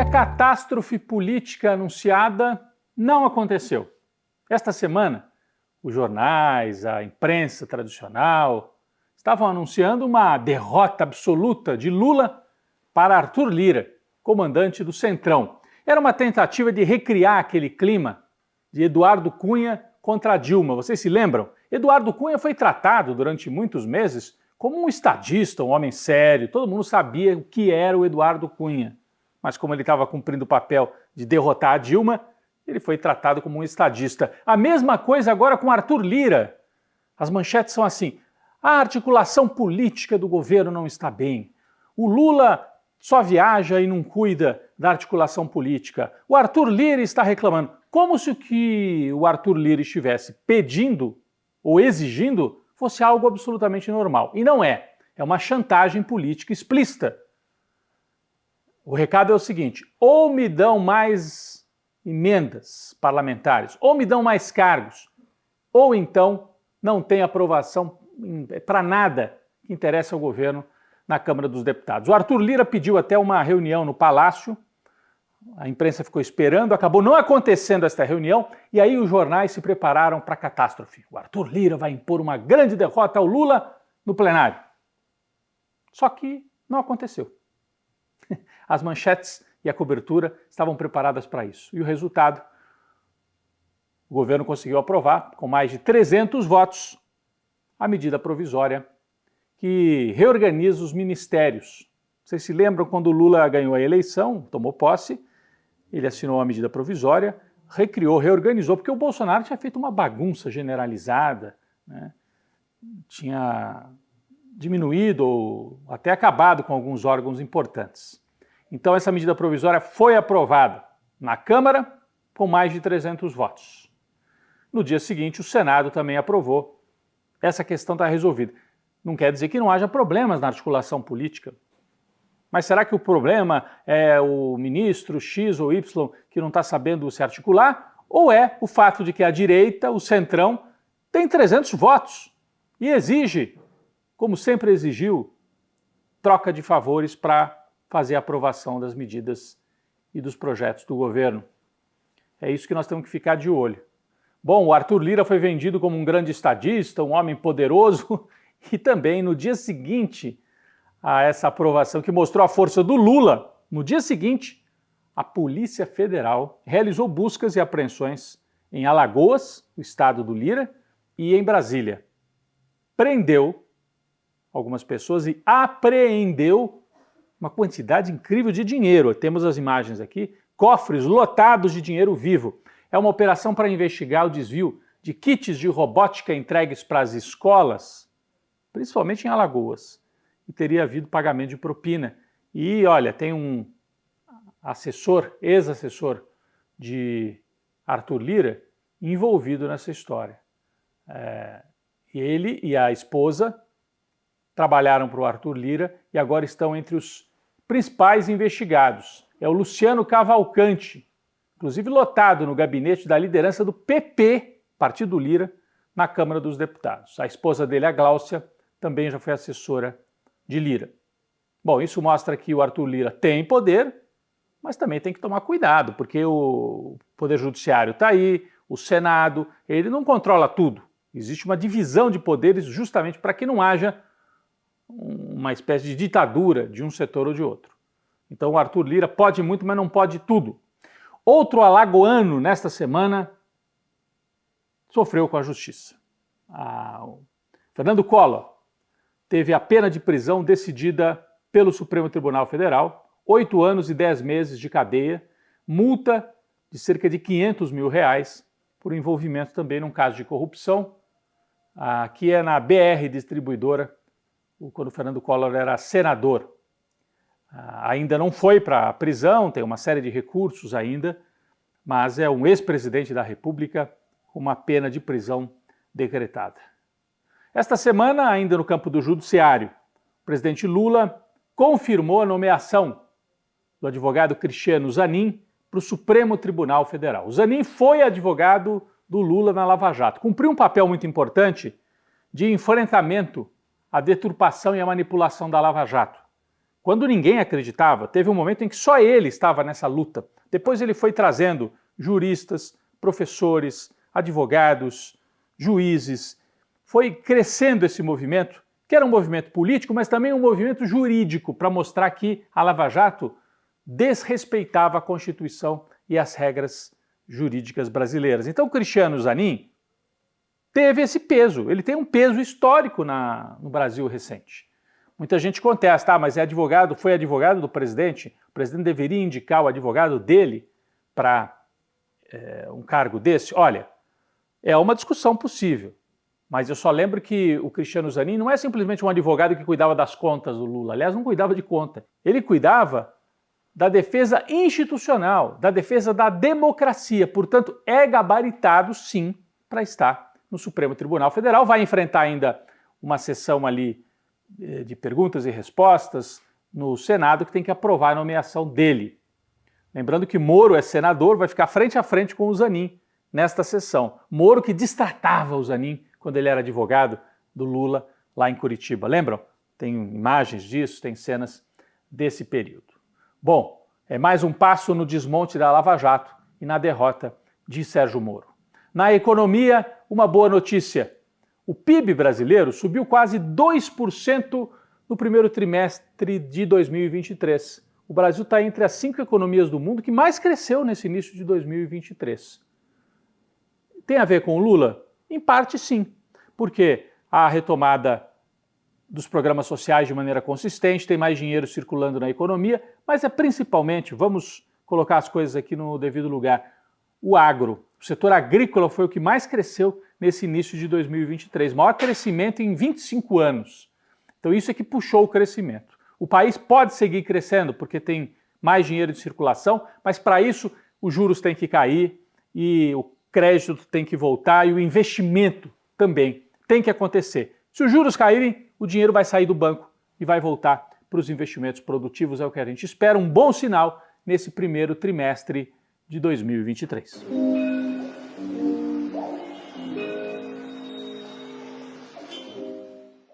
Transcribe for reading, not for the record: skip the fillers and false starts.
catástrofe política anunciada não aconteceu. Esta semana, os jornais, a imprensa tradicional estavam anunciando uma derrota absoluta de Lula para Arthur Lira, comandante do Centrão. Era uma tentativa de recriar aquele clima de Eduardo Cunha contra Dilma. Vocês se lembram? Eduardo Cunha foi tratado durante muitos meses como um estadista, um homem sério. Todo mundo sabia o que era o Eduardo Cunha. Mas como ele estava cumprindo o papel de derrotar a Dilma, ele foi tratado como um estadista. A mesma coisa agora com Arthur Lira. As manchetes são assim: a articulação política do governo não está bem. O Lula só viaja e não cuida da articulação política. O Arthur Lira está reclamando. Como se o que o Arthur Lira estivesse pedindo ou exigindo fosse algo absolutamente normal. E não é. É uma chantagem política explícita. O recado é o seguinte: ou me dão mais emendas parlamentares, ou me dão mais cargos, ou então não tem aprovação para nada que interessa ao governo na Câmara dos Deputados. O Arthur Lira pediu até uma reunião no Palácio, a imprensa ficou esperando, acabou não acontecendo esta reunião, e aí os jornais se prepararam para a catástrofe. O Arthur Lira vai impor uma grande derrota ao Lula no plenário. Só que não aconteceu. As manchetes e a cobertura estavam preparadas para isso. E o resultado, o governo conseguiu aprovar, com mais de 300 votos, a medida provisória que reorganiza os ministérios. Vocês se lembram quando o Lula ganhou a eleição, tomou posse, ele assinou a medida provisória, recriou, reorganizou, porque o Bolsonaro tinha feito uma bagunça generalizada, né? Tinha diminuído ou até acabado com alguns órgãos importantes. Então essa medida provisória foi aprovada na Câmara com mais de 300 votos. No dia seguinte, o Senado também aprovou. Essa questão está resolvida. Não quer dizer que não haja problemas na articulação política. Mas será que o problema é o ministro X ou Y que não está sabendo se articular? Ou é o fato de que a direita, o Centrão, tem 300 votos e exige, como sempre exigiu, troca de favores para fazer a aprovação das medidas e dos projetos do governo? É isso que nós temos que ficar de olho. Bom, o Arthur Lira foi vendido como um grande estadista, um homem poderoso, e também no dia seguinte a essa aprovação que mostrou a força do Lula, no dia seguinte, a Polícia Federal realizou buscas e apreensões em Alagoas, o estado do Lira, e em Brasília. Prendeu algumas pessoas e apreendeu uma quantidade incrível de dinheiro. Temos as imagens aqui, cofres lotados de dinheiro vivo. É uma operação para investigar o desvio de kits de robótica entregues para as escolas, principalmente em Alagoas. E teria havido pagamento de propina. E, olha, tem um assessor, ex-assessor de Arthur Lira, envolvido nessa história. Ele e a esposa trabalharam para o Arthur Lira e agora estão entre os principais investigados. É o Luciano Cavalcante, inclusive lotado no gabinete da liderança do PP, Partido Lira, na Câmara dos Deputados. A esposa dele, a Gláucia, também já foi assessora de Lira. Bom, isso mostra que o Arthur Lira tem poder, mas também tem que tomar cuidado, porque o Poder Judiciário está aí, o Senado, ele não controla tudo. Existe uma divisão de poderes justamente para que não haja uma espécie de ditadura de um setor ou de outro. Então o Arthur Lira pode muito, mas não pode tudo. Outro alagoano, nesta semana, sofreu com a justiça. O Fernando Collor teve a pena de prisão decidida pelo Supremo Tribunal Federal, 8 anos e 10 meses de cadeia, multa de cerca de R$500 mil por envolvimento também num caso de corrupção, que é na BR Distribuidora, quando o Fernando Collor era senador. Ainda não foi para a prisão, tem uma série de recursos ainda, mas é um ex-presidente da República com uma pena de prisão decretada. Esta semana, ainda no campo do judiciário, o presidente Lula confirmou a nomeação do advogado Cristiano Zanin para o Supremo Tribunal Federal. O Zanin foi advogado do Lula na Lava Jato, cumpriu um papel muito importante de enfrentamento à deturpação e à manipulação da Lava Jato. Quando ninguém acreditava, teve um momento em que só ele estava nessa luta. Depois ele foi trazendo juristas, professores, advogados, juízes. Foi crescendo esse movimento, que era um movimento político, mas também um movimento jurídico, para mostrar que a Lava Jato desrespeitava a Constituição e as regras jurídicas brasileiras. Então o Cristiano Zanin teve esse peso, ele tem um peso histórico no Brasil recente. Muita gente contesta, mas foi advogado do presidente, o presidente deveria indicar o advogado dele para um cargo desse? Olha, é uma discussão possível, mas eu só lembro que o Cristiano Zanin não é simplesmente um advogado que cuidava das contas do Lula, aliás, não cuidava de conta, ele cuidava da defesa institucional, da defesa da democracia, portanto é gabaritado sim para estar no Supremo Tribunal Federal, vai enfrentar ainda uma sessão ali de perguntas e respostas no Senado que tem que aprovar a nomeação dele. Lembrando que Moro é senador, vai ficar frente a frente com o Zanin nesta sessão. Moro que destratava o Zanin quando ele era advogado do Lula lá em Curitiba. Lembram? Tem imagens disso, tem cenas desse período. Bom, é mais um passo no desmonte da Lava Jato e na derrota de Sérgio Moro. Na economia, uma boa notícia. O PIB brasileiro subiu quase 2% no primeiro trimestre de 2023. O Brasil está entre as 5 economias do mundo que mais cresceu nesse início de 2023. Tem a ver com o Lula? Em parte sim, porque a retomada dos programas sociais de maneira consistente, tem mais dinheiro circulando na economia, mas é principalmente, vamos colocar as coisas aqui no devido lugar, o agro. O setor agrícola foi o que mais cresceu nesse início de 2023, maior crescimento em 25 anos. Então isso é que puxou o crescimento. O país pode seguir crescendo porque tem mais dinheiro de circulação, mas para isso os juros têm que cair e o crédito tem que voltar e o investimento também tem que acontecer. Se os juros caírem, o dinheiro vai sair do banco e vai voltar para os investimentos produtivos, é o que a gente espera, um bom sinal nesse primeiro trimestre de 2023.